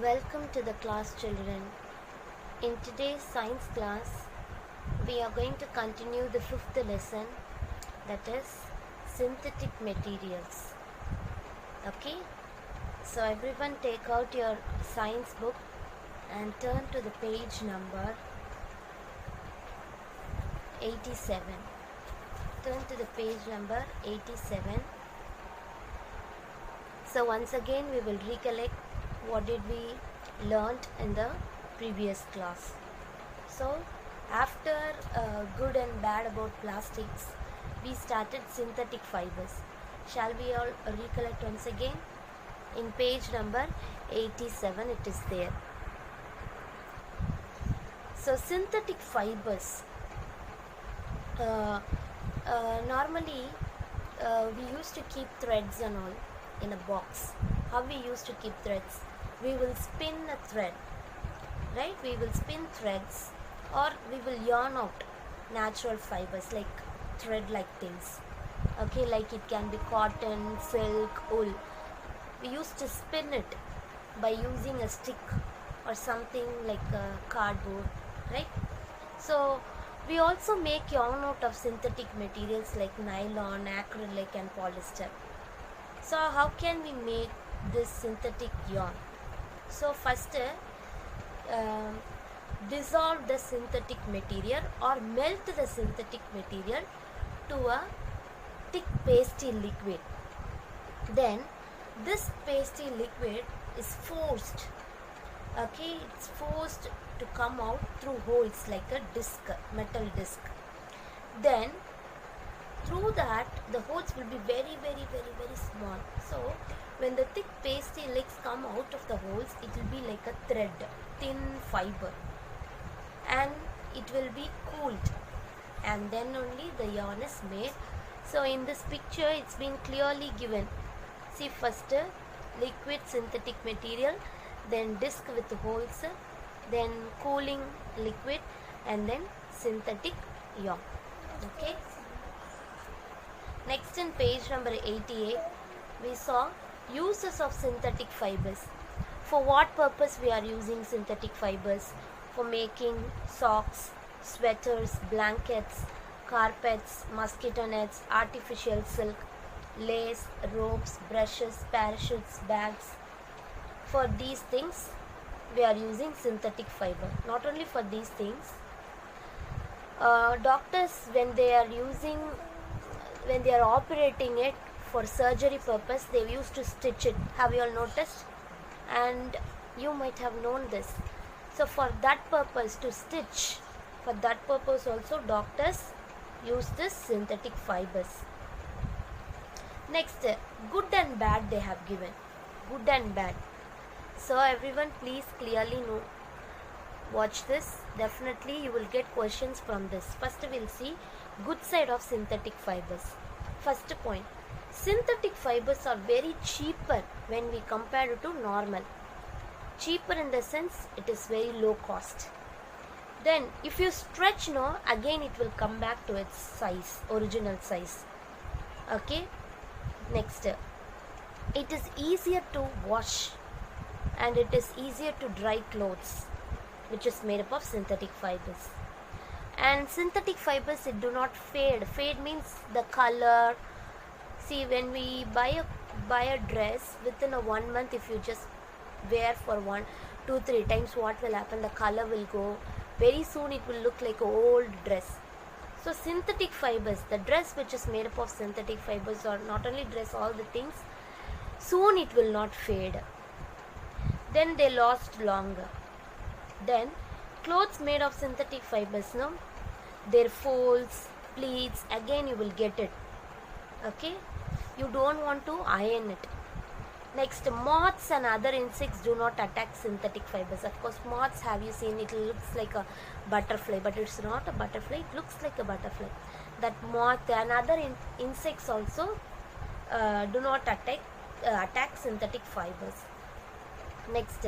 Welcome to the class, children. In today's science class, we are going to continue the fifth lesson, that is synthetic materials. Okay, so everyone take out your science book and turn to the page number 87. Turn to the page number 87. So once again we will recollect what did we learnt in the previous class. So after good and bad about plastics, we started synthetic fibers. Shall we all recollect once again? In page number 87 it is there. So synthetic fibers, normally we used to keep threads and all in a box. How we used to keep threads? We will spin a thread, right? We will spin threads, or we will yarn out natural fibers like thread like things. Okay, like it can be cotton, silk, wool. We used to spin it by using a stick or something like cardboard, right? So we also make yarn out of synthetic materials like nylon, acrylic and polyester. So how can we make this synthetic yarn? So first dissolve the synthetic material or melt the synthetic material to a thick pasty liquid. Then this pasty liquid is forced, okay, it's forced to come out through holes like a disc, metal disc. Then through that the holes will be very small. So when the thick pasty legs come out of the holes, it will be like a thread, thin fiber, and it will be cooled, and then only the yarn is made. So in this picture it's been clearly given. See, first liquid synthetic material, then disc with holes, then cooling liquid, and then synthetic yarn. Okay, next in page number 88 we saw uses of synthetic fibers. For what purpose we are using synthetic fibers? For making socks, sweaters, blankets, carpets, mosquito nets, artificial silk, lace, ropes, brushes, parachutes, bags. For these things we are using synthetic fiber. Not only for these things, doctors when they are operating it for surgery purpose, they used to stitch it. Have you all noticed? And you might have known this. So for that purpose, to stitch, for that purpose also doctors use this synthetic fibers. Next, good and bad they have given. Good and bad. So everyone please clearly know. Watch this. Definitely you will get questions from this. First we will see good side of synthetic fibers. First point, synthetic fibers are very cheaper when we compare it to normal. Cheaper in the sense it is very low cost. Then if you stretch now, again it will come back to its size, original size. Okay. Next, it is easier to wash and it is easier to dry clothes, which is made up of synthetic fibers. And synthetic fibers, it do not fade. Fade means the color. See, when we buy a dress, within a 1 month, if you just wear for 1, 2, 3 times, what will happen? The color will go. Very soon it will look like an old dress. So synthetic fibers, the dress which is made up of synthetic fibers, or not only dress, all the things, soon it will not fade. Then they last longer. Then clothes made of synthetic fibers, no, their folds, pleats, again you will get it. Okay, you don't want to iron it. Next, moths and other insects do not attack synthetic fibers. Of course, moths, have you seen, it looks like a butterfly, but it's not a butterfly, it looks like a butterfly. That moth and other insects also do not attack synthetic fibers. Next,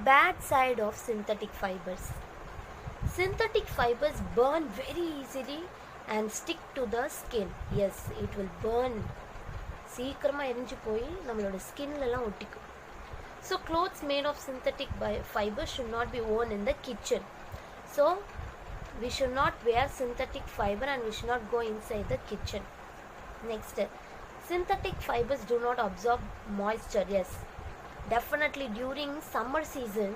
bad side of synthetic fibers. Synthetic fibers burn very easily and stick to the skin. Yes, it will burn. சீக்கிரமாக எரிஞ்சு போய் நம்மளோட ஸ்கின்லலாம் ஒட்டிக்கும். So clothes made of synthetic fiber should not be worn in the kitchen. So we should not wear synthetic fiber and we should not go inside the kitchen. Next, synthetic fibers do not absorb moisture. Yes, definitely during summer season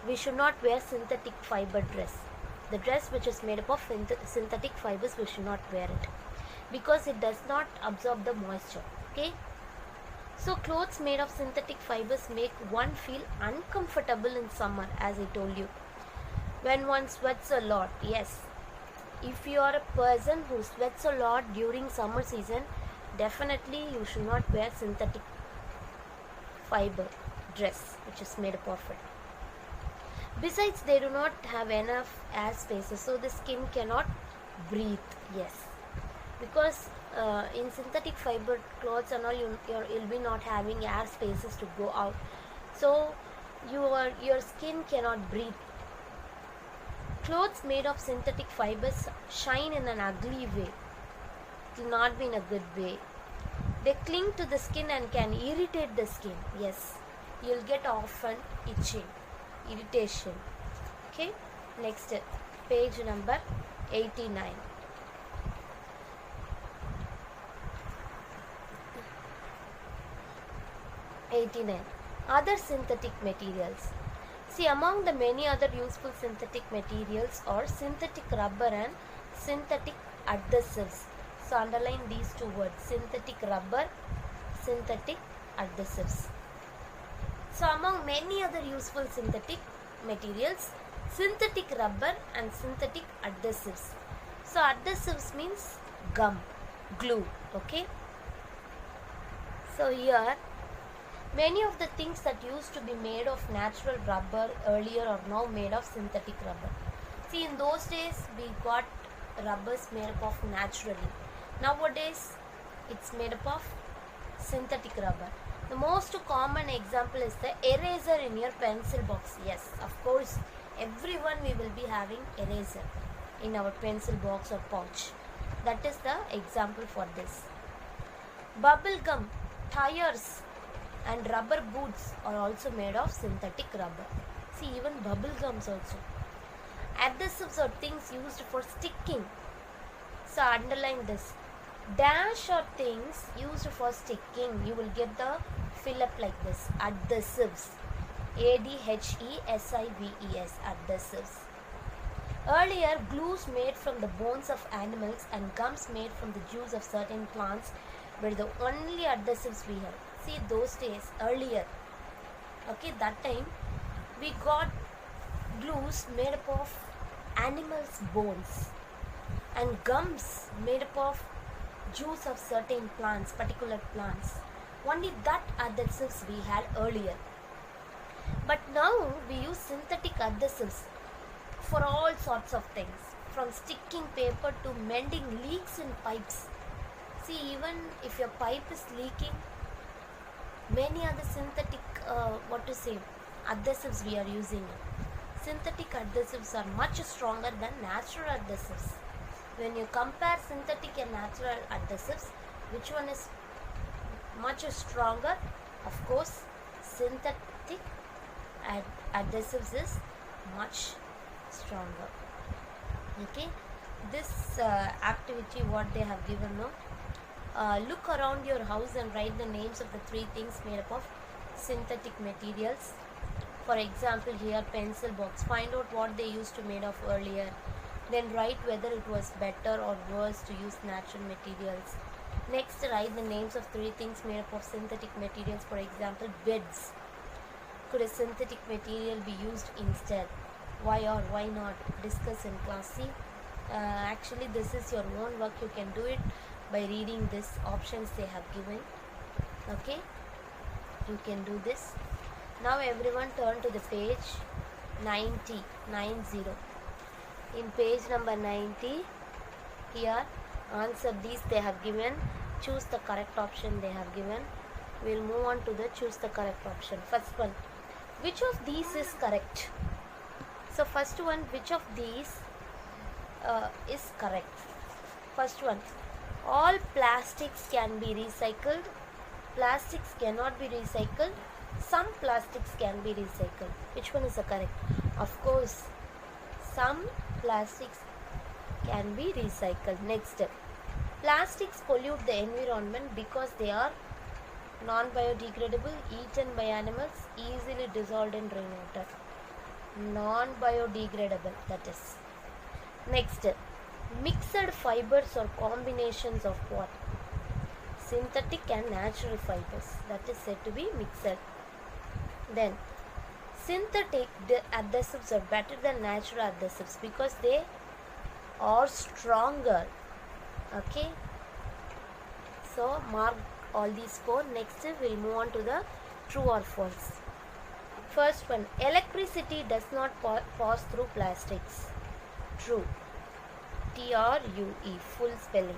we should not wear synthetic fiber dress. The dress which is made up of synthetic fibers, we should not wear it because it does not absorb the moisture. Okay. So clothes made of synthetic fibers make one feel uncomfortable in summer, as I told you. When one sweats a lot, yes. If you are a person who sweats a lot during summer season, definitely you should not wear synthetic fiber dress which is made up of it. Besides, they do not have enough air spaces, so the skin cannot breathe. Yes, because in synthetic fiber clothes and all, you'll be not having air spaces to go out, so your skin cannot breathe. Clothes made of synthetic fibers shine in an ugly way. It will not be in a good way. They cling to the skin and can irritate the skin. Yes, you'll get often itching, irritation. Okay, next, page number 89. Other synthetic materials. See, among the many other useful synthetic materials are synthetic rubber and synthetic adhesives. So underline these two words: synthetic rubber, synthetic adhesives. So among many other useful synthetic materials, synthetic rubber and synthetic adhesives. So adhesives means gum, glue. Okay. So here, many of the things that used to be made of natural rubber earlier are now made of synthetic rubber. See, in those days we got rubbers made up of naturally. Nowadays it's made up of synthetic rubber. The most common example is the eraser in your pencil box. Yes, of course, everyone we will be having eraser in our pencil box or pouch. That is the example for this. Bubble gum, tires and rubber boots are also made of synthetic rubber. See, even bubble gums also. Adhesives are things used for sticking. So underline this. Dash are things used for sticking. You will get the fill up like this. Adhesives. ADHESIVES. Adhesives. Earlier, glues made from the bones of animals and gums made from the juice of certain plants were the only adhesives we had. See, those days, earlier, okay, that time we got glues made up of animals' bones and gums made up of juice of certain plants, particular plants. Only that adhesives we had earlier. But now we use synthetic adhesives for all sorts of things, from sticking paper to mending leaks in pipes. See, even if your pipe is leaking, many other synthetic adhesives we are using. Synthetic adhesives are much stronger than natural adhesives. When you compare synthetic and natural adhesives, which one is much stronger? Of course, synthetic adhesives is much stronger. Okay, this activity what they have given now. Look around your house and write the names of the three things made up of synthetic materials. For example, here pencil box. Find out what they used to made of earlier. Then write whether it was better or worse to use natural materials. Next, write the names of three things made up of synthetic materials. For example, beds. Could a synthetic material be used instead? Why or why not? Discuss in class. See, actually this is your own work. You can do it by reading these options they have given. Okay, you can do this. Now everyone turn to the page 90. In page number 90, here answer these they have given. Choose the correct option they have given. We'll move on to the choose the correct option. First one, which of these is correct? So first one, which of these is correct? First one, all plastics can be recycled. Plastics cannot be recycled. some plastics can be recycled. Which one is the correct? Of course, some plastics can be recycled. Next, plastics pollute the environment because they are non-biodegradable, eaten by animals, easily dissolved in rainwater. Non-biodegradable, that is. Next, mixed fibers or combinations of what? Synthetic and natural fibers, that is said to be mixed. Then, synthetic adhesives are better than natural adhesives because they are stronger. Okay, so mark all these four. Next we'll move on to the true or false. First one, electricity does not pass through plastics. True. TRUE, full spelling.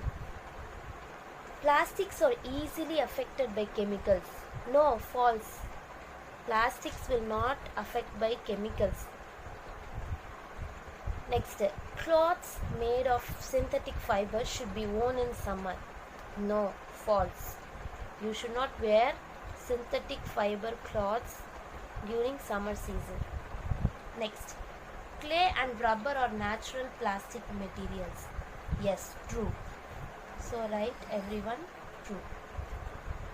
Plastics are easily affected by chemicals. No, false. Plastics will not affect by chemicals. Next, clothes made of synthetic fibers should be worn in summer. No, false. You should not wear synthetic fiber clothes during summer season. Next, clay and rubber are natural plastic materials. Yes, true. So write everyone, true.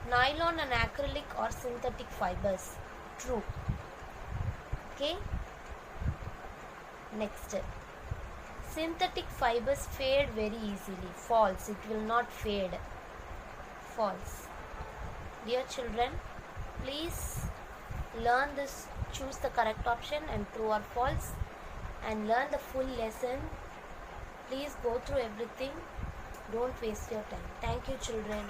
Nylon and acrylic are synthetic fibers. True. Okay. Next, synthetic fibers fade very easily. False. It will not fade. False. Dear children, please learn this. Choose the correct option and true or false, and learn the full lesson. Please go through everything. Don't waste your time. Thank you, children.